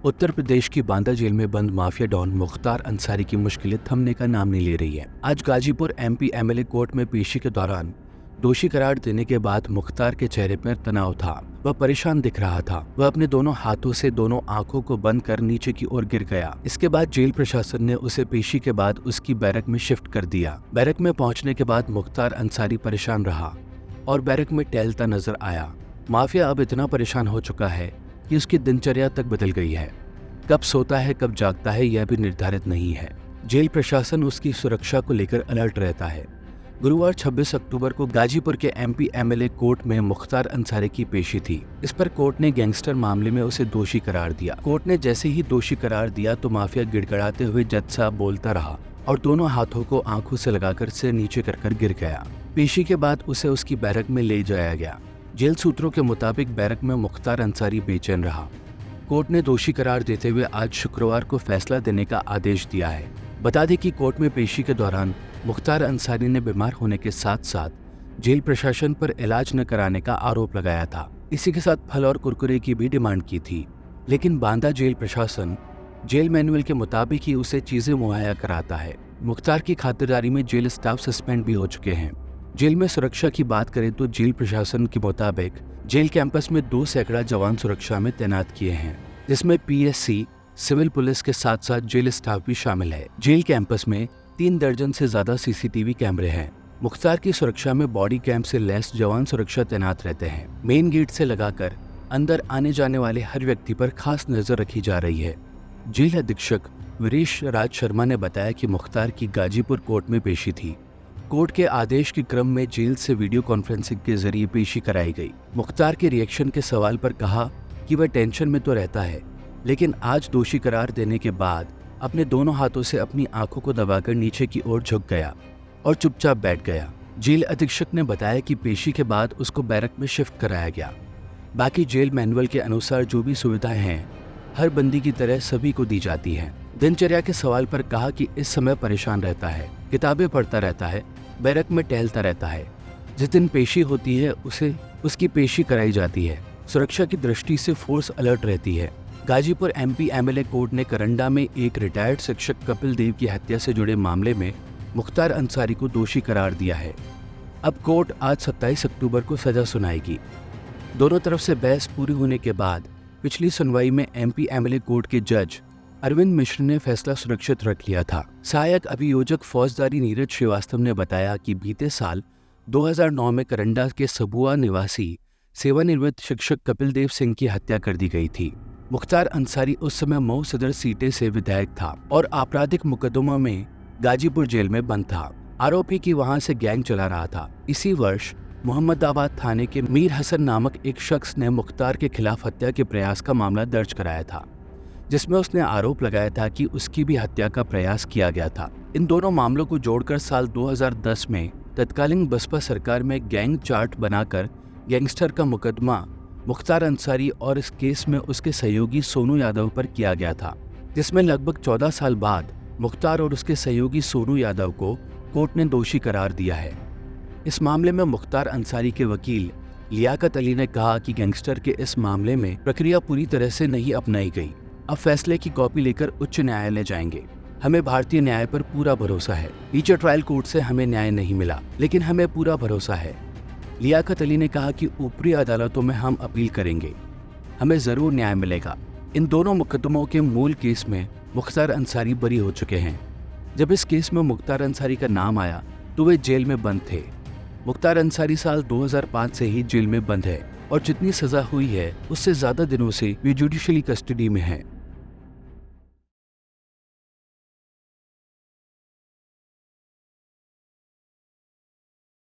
उत्तर प्रदेश की बांदा जेल में बंद माफिया डॉन मुख्तार अंसारी की मुश्किलें थमने का नाम नहीं ले रही है। आज गाजीपुर एमपी एमएलए कोर्ट में पेशी के दौरान दोषी करार देने के बाद मुख्तार के चेहरे पर तनाव था। वह परेशान दिख रहा था। वह अपने दोनों हाथों से दोनों आंखों को बंद कर नीचे की ओर गिर गया। इसके बाद जेल प्रशासन ने उसे पेशी के बाद उसकी बैरक में शिफ्ट कर दिया। बैरक में पहुंचने के बाद मुख्तार अंसारी परेशान रहा और बैरक में टहलता नजर आया। माफिया अब इतना परेशान हो चुका है कि उसकी दिनचर्या तक बदल गई है। कब सोता है कब जागता है यह भी निर्धारित नहीं है। जेल प्रशासन उसकी सुरक्षा को लेकर अलर्ट रहता है। गुरुवार 26 अक्टूबर को गाजीपुर के एमपी एमएलए कोर्ट में मुख्तार अंसारी की पेशी थी। इस पर कोर्ट ने गैंगस्टर मामले में उसे दोषी करार दिया। कोर्ट ने जैसे ही दोषी करार दिया तो माफिया गिड़गिड़ाते हुए जज साहब बोलता रहा और दोनों हाथों को आंखों से लगाकर सिर नीचे कर गिर गया। पेशी के बाद उसे उसकी बैरक में ले जाया गया। जेल सूत्रों के मुताबिक बैरक में मुख्तार अंसारी बेचैन रहा। कोर्ट ने दोषी करार देते हुए आज शुक्रवार को फैसला देने का आदेश दिया है। बता दें कि कोर्ट में पेशी के दौरान मुख्तार अंसारी ने बीमार होने के साथ साथ जेल प्रशासन पर इलाज न कराने का आरोप लगाया था। इसी के साथ फल और कुरकुरे की भी डिमांड की थी, लेकिन बांदा जेल प्रशासन जेल मैनुअल के मुताबिक ही उसे चीजें मुहैया कराता है। मुख्तार की खातिरदारी में जेल स्टाफ सस्पेंड भी हो चुके हैं। जेल में सुरक्षा की बात करें तो जेल प्रशासन के मुताबिक जेल कैंपस में 2 सैकड़ा जवान सुरक्षा में तैनात किए हैं, जिसमें पीएससी, सिविल पुलिस के साथ साथ जेल स्टाफ भी शामिल है। जेल कैंपस में 3 दर्जन से ज्यादा सीसीटीवी कैमरे हैं। मुख्तार की सुरक्षा में बॉडी कैंप से लैस जवान सुरक्षा तैनात रहते हैं। मेन गेट से लगाकर अंदर आने जाने वाले हर व्यक्ति पर खास नजर रखी जा रही है। जेल अधीक्षक वीरेश राज शर्मा ने बताया कि मुख्तार की गाजीपुर कोर्ट में पेशी थी। कोर्ट के आदेश के क्रम में जेल से वीडियो कॉन्फ्रेंसिंग के जरिए पेशी कराई गई। मुख्तार के रिएक्शन के सवाल पर कहा कि वह टेंशन में तो रहता है, लेकिन आज दोषी करार देने के बाद अपने दोनों हाथों से अपनी आंखों को दबाकर नीचे की ओर झुक गया और चुपचाप बैठ गया। जेल अधीक्षक ने बताया कि पेशी के बाद उसको बैरक में शिफ्ट कराया गया। बाकी जेल मैनुअल के अनुसार जो भी सुविधाएं हैं हर बंदी की तरह सभी को दी जाती हैं। दिनचर्या के सवाल पर कहा कि इस समय परेशान रहता है, किताबें पढ़ता रहता है, बैरक में टहलता रहता है। जिस दिन पेशी होती है उसे उसकी पेशी कराई जाती है। सुरक्षा की दृष्टि से फोर्स अलर्ट रहती है। गाजीपुर एमपी एमएलए कोर्ट ने करंडा में एक रिटायर्ड शिक्षक कपिल देव की हत्या से जुड़े मामले में मुख्तार अंसारी को दोषी करार दिया है। अब कोर्ट आज 27 अक्टूबर को सजा सुनाएगी। दोनों तरफ से बहस पूरी होने के बाद पिछली सुनवाई में एमपी एमएलए कोर्ट के जज अरविंद मिश्र ने फैसला सुरक्षित रख लिया था। सहायक अभियोजक फौजदारी नीरज श्रीवास्तव ने बताया कि बीते साल 2009 में करंडा के सबुआ निवासी सेवानिवृत्त शिक्षक कपिल देव सिंह की हत्या कर दी गई थी। मुख्तार अंसारी उस समय मऊ सदर सीटे से विधायक था और आपराधिक मुकदमों में गाजीपुर जेल में बंद था। आरोपी की वहां से गैंग चला रहा था। इसी वर्ष मोहम्मदाबाद थाने के मीर हसन नामक एक शख्स ने मुख्तार के खिलाफ हत्या के प्रयास का मामला दर्ज कराया था, जिसमें उसने आरोप लगाया था कि उसकी भी हत्या का प्रयास किया गया था। इन दोनों मामलों को जोड़कर साल 2010 में तत्कालीन बसपा सरकार में गैंग चार्ट बनाकर गैंगस्टर का मुकदमा मुख्तार अंसारी और इस केस में उसके सहयोगी सोनू यादव पर किया गया था, जिसमें लगभग 14 साल बाद मुख्तार और उसके सहयोगी सोनू यादव को कोर्ट ने दोषी करार दिया है। इस मामले में मुख्तार अंसारी के वकील लियाकत अली ने कहा कि गैंगस्टर के इस मामले में प्रक्रिया पूरी तरह से नहीं अपनाई गई। अब फैसले की कॉपी लेकर उच्च न्यायालय जाएंगे। हमें भारतीय न्याय पर पूरा भरोसा है। नीचे ट्रायल कोर्ट से हमें न्याय नहीं मिला, लेकिन हमें पूरा भरोसा है। लियाकत अली ने कहा कि ऊपरी अदालतों में हम अपील करेंगे, हमें जरूर न्याय मिलेगा। इन दोनों मुकदमों के मूल केस में मुख्तार अंसारी बरी हो चुके हैं। जब इस केस में मुख्तार अंसारी का नाम आया तो वे जेल में बंद थे। मुख्तार अंसारी साल 2005 से ही जेल में बंद है और जितनी सजा हुई है उससे ज्यादा दिनों से वे जुडिशियली कस्टडी में है।